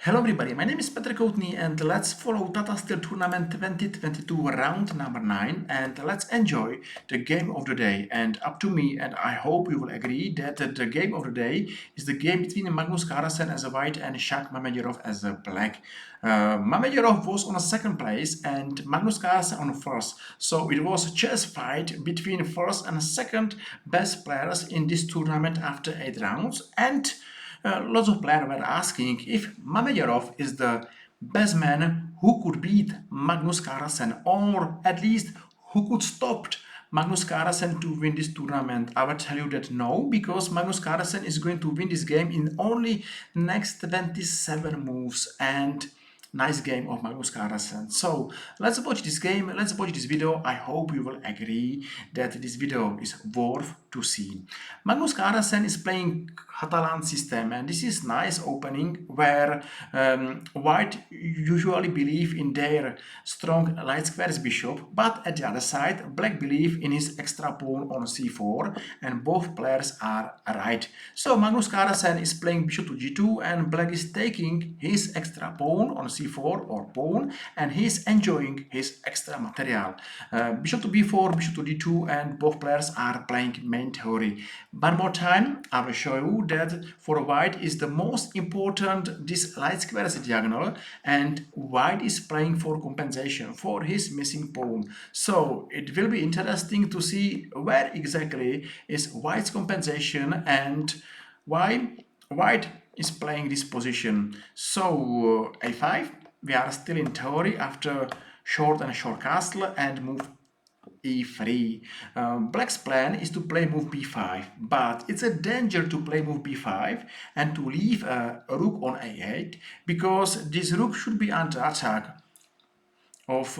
Hello everybody, my name is Petr Koutný and let's follow Tata Steel Tournament 2022 round number 9 and let's enjoy the game of the day. And up to me, and I hope you will agree that the game of the day is the game between Magnus Carlsen as a white and Shakhriyar Mamedyarov as a black. Mamedyarov was on a second place and Magnus Carlsen on first. So it was a chess fight between first and second best players in this tournament after 8 rounds. And lots of players were asking if Mamedyarov is the best man who could beat Magnus Carlsen, or at least who could stop Magnus Carlsen to win this tournament. I will tell you that no, because Magnus Carlsen is going to win this game in only next 27 moves. And nice game of Magnus Carlsen. So let's watch this game, let's watch this video. I hope you will agree that this video is worth to see. Magnus Carlsen is playing Catalan system, and this is nice opening where white usually believe in their strong light squares bishop, but at the other side black believe in his extra pawn on c4, and both players are right. So Magnus Carlsen is playing bishop to g2 and black is taking his extra pawn on c4 or pawn, and he's enjoying his extra material. Bishop to b4, bishop to d2, and both players are playing main theory. One more time, I will show you that for white is the most important this light squares diagonal, and white is playing for compensation for his missing pawn. So it will be interesting to see where exactly is white's compensation and why white is playing this position. So a5, we are still in theory after short and short castle and move e3. Black's plan is to play move b5, but it's a danger to play move b5 and to leave a rook on a8, because this rook should be under attack of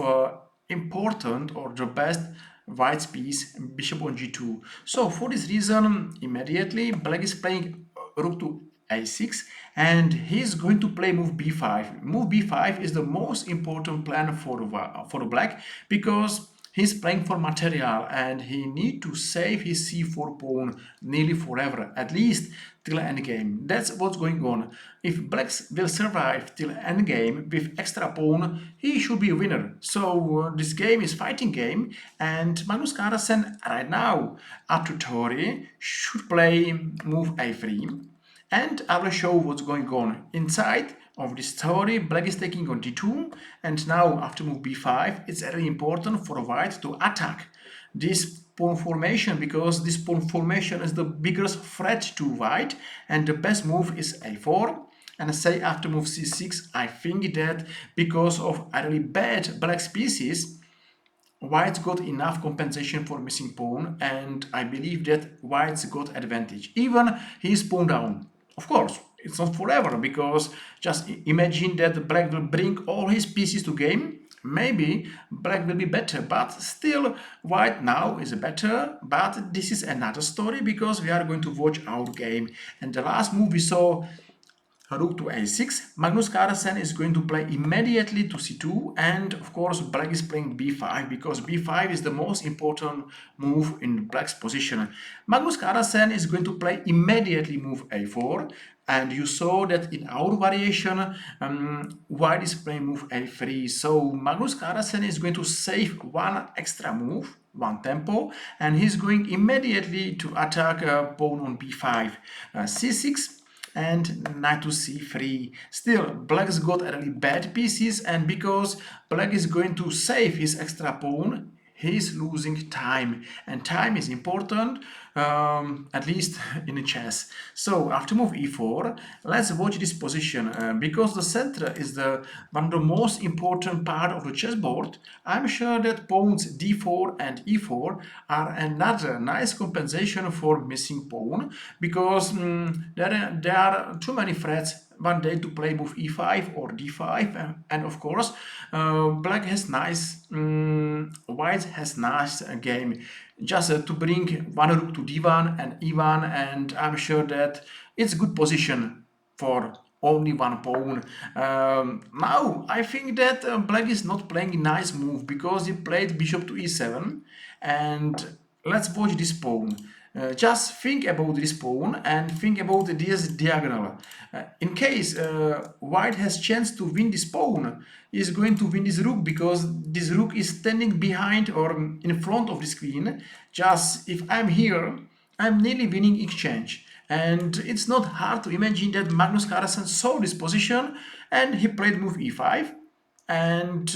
important or the best white's piece, bishop on g2. So for this reason, immediately black is playing rook to a6 and he's going to play move b5. Move b5 is the most important plan for black, because he's playing for material and he need to save his c4 pawn nearly forever, at least till endgame. That's what's going on. If black will survive till endgame with extra pawn, he should be a winner. So this game is fighting game, and Magnus Carlsen right now, up to theory, should play move a3. And I will show what's going on inside of this theory. Black is taking on d2, and now after move b5, it's really important for white to attack this pawn formation, because this pawn formation is the biggest threat to white, and the best move is a4. And say after move c6, I think that because of a really bad black pieces, white's got enough compensation for missing pawn, and I believe that white's got advantage. Even he's pawn down. Of course, it's not forever, because just imagine that black will bring all his pieces to game. Maybe black will be better, but still white now is better. But this is another story, because we are going to watch our game. And the last move we saw, rook to a6. Magnus Carlsen is going to play immediately to c2, and of course black is playing b5, because b5 is the most important move in black's position. Magnus Carlsen is going to play immediately move a4, and you saw that in our variation white is playing move a3. So Magnus Carlsen is going to save one extra move, one tempo, and he's going immediately to attack pawn on b5, c6, and knight to c3. Still, black's got really bad pieces, and because black is going to save his extra pawn, he's losing time, and time is important, at least in chess. So after move e4, let's watch this position, because the center is one of the most important part of the chessboard. I'm sure that pawns d4 and e4 are another nice compensation for missing pawn, because there are too many threats one day to play move e5 or d5, and of course black has nice, white has nice game, just to bring one rook to d1 and e1, and I'm sure that it's good position for only one pawn. Now I think that black is not playing a nice move, because he played bishop to e7, and let's watch this pawn. Just think about this pawn and think about this diagonal. In case white has chance to win this pawn, he is going to win this rook because this rook is standing behind or in front of this queen. Just if I'm here, I'm nearly winning exchange. And it's not hard to imagine that Magnus Carlsen saw this position and he played move e5. And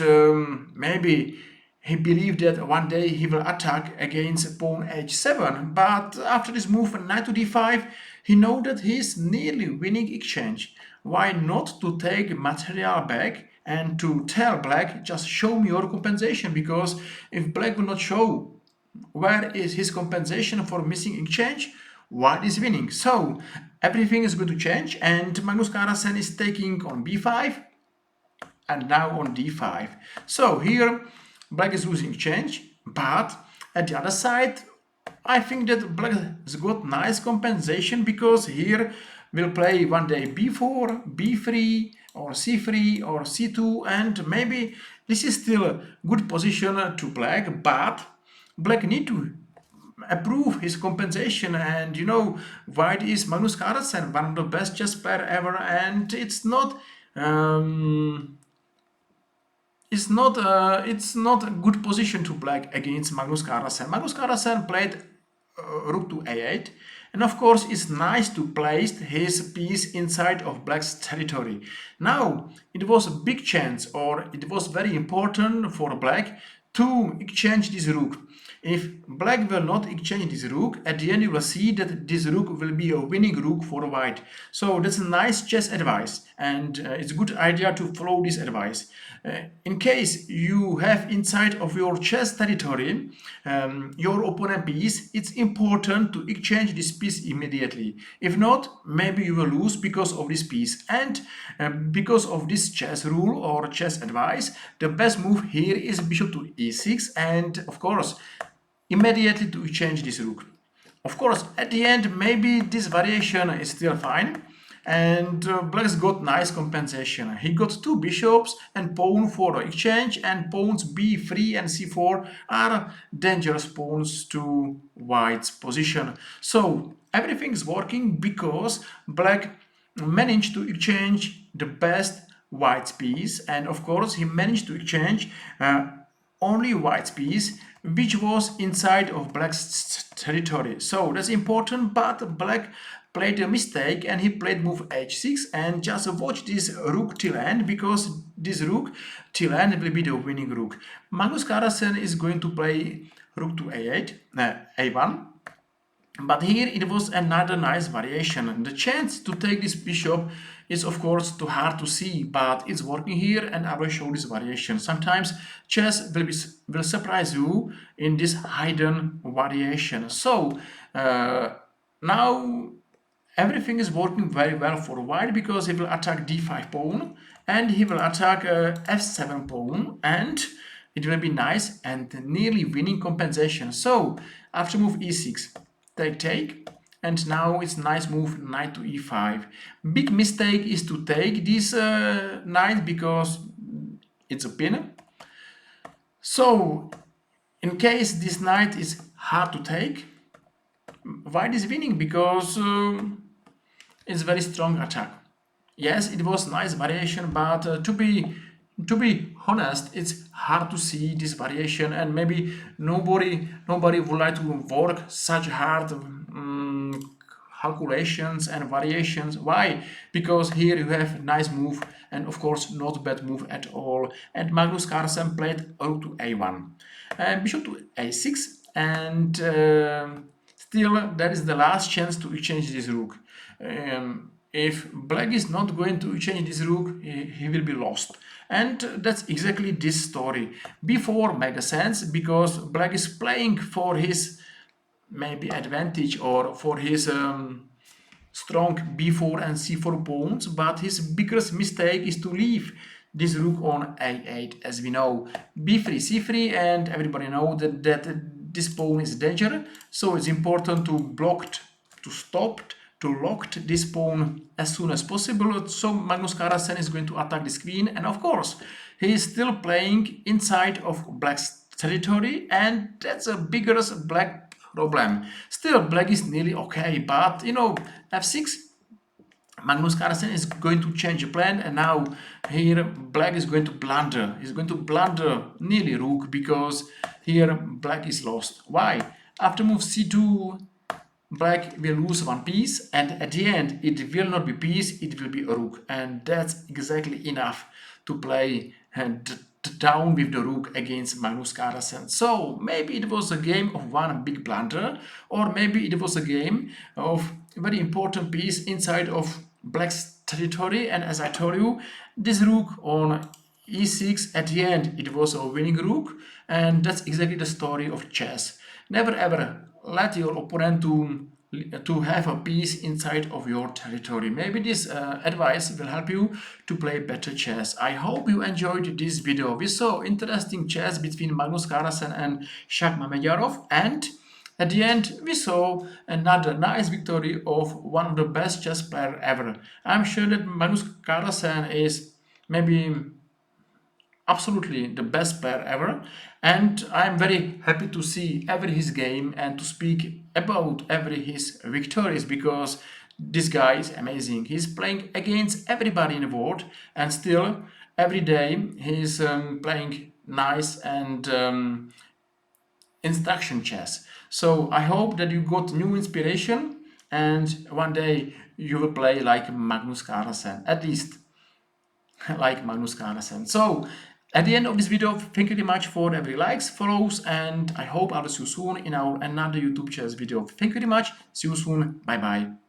maybe he believed that one day he will attack against pawn h7, but after this move knight to d5, he knows that he is nearly winning exchange. Why not to take material back and to tell black, just show me your compensation, because if black will not show where is his compensation for missing exchange, white is winning. So everything is going to change, and Magnus Carlsen is taking on b5 and now on d5. So here black is losing exchange, but at the other side I think that black has got nice compensation, because here we'll play one day b4, b3 or c3 or c2, and maybe this is still a good position to black, but black need to approve his compensation. And you know, white is Magnus Carlsen, one of the best chess player ever, and it's not it's not a good position to black against Magnus Carlsen. Magnus Carlsen played rook to a8, and of course it's nice to place his piece inside of black's territory. Now it was a big chance, or it was very important for black to exchange this rook. If black will not exchange this rook, at the end you will see that this rook will be a winning rook for white. So that's a nice chess advice, and it's a good idea to follow this advice. In case you have inside of your chess territory your opponent piece, it's important to exchange this piece immediately. If not, maybe you will lose because of this piece. And because of this chess rule or chess advice, the best move here is bishop to e6, and of course immediately to exchange this rook. Of course, at the end, maybe this variation is still fine, and black's got nice compensation. He got two bishops and pawn for exchange, and pawns b3 and c4 are dangerous pawns to white's position. So everything is working because black managed to exchange the best white's piece, and of course he managed to exchange only white's piece, which was inside of black's territory. So that's important, but black played a mistake and he played move h6, and just watch this rook till end, because this rook till end will be the winning rook. Magnus Carlsen is going to play rook to a8, a1, but here it was another nice variation. The chance to take this bishop is of course too hard to see, but it's working here, and I will show this variation. Sometimes chess will surprise you in this hidden variation. So now everything is working very well for white, because he will attack d5 pawn and he will attack f7 pawn, and it will be nice and nearly winning compensation. So after move e6, take, and now it's nice move knight to e5. Big mistake is to take this knight because it's a pin. So in case this knight is hard to take, white is winning because it's very strong attack. Yes, it was nice variation, but to be honest, it's hard to see this variation, and maybe nobody would like to work such hard calculations and variations. Why? Because here you have nice move, and of course not bad move at all. And Magnus Carlsen played rook to a1, bishop to a6, and still that is the last chance to exchange this rook. If black is not going to exchange this rook, he will be lost. And that's exactly this story. b4 makes sense because black is playing for his maybe advantage, or for his strong b4 and c4 pawns, but his biggest mistake is to leave this rook on a8, as we know. b3, c3, and everybody knows that this pawn is dangerous, so it's important to lock this pawn as soon as possible. So Magnus Carlsen is going to attack this queen, and of course he is still playing inside of black's territory, and that's a biggest black problem. Still, black is nearly okay, but you know, f6, Magnus Carlsen is going to change the plan, and now here black is going to blunder. He's going to blunder nearly rook because here black is lost. Why? After move c2, black will lose one piece, and at the end it will not be piece, it will be a rook, and that's exactly enough to play down with the rook against Magnus Carlsen. So maybe it was a game of one big blunder, or maybe it was a game of a very important piece inside of black's territory, and as I told you, this rook on e6, at the end it was a winning rook, and that's exactly the story of chess. Never ever let your opponent to have a piece inside of your territory. Maybe this advice will help you to play better chess. I hope you enjoyed this video. We saw interesting chess between Magnus Carlsen and Shakhriyar Mamedyarov, and at the end we saw another nice victory of one of the best chess player ever. I'm sure that Magnus Carlsen is maybe absolutely the best player ever, and I'm very happy to see every his game and to speak about every his victories, because this guy is amazing. He's playing against everybody in the world, and still every day he's playing nice and instruction chess. So I hope that you got new inspiration, and one day you will play like Magnus Carlsen, at least like Magnus Carlsen. So at the end of this video, thank you very much for every likes, follows, and I hope I'll see you soon in our another YouTube chess video. Thank you very much. See you soon. Bye bye.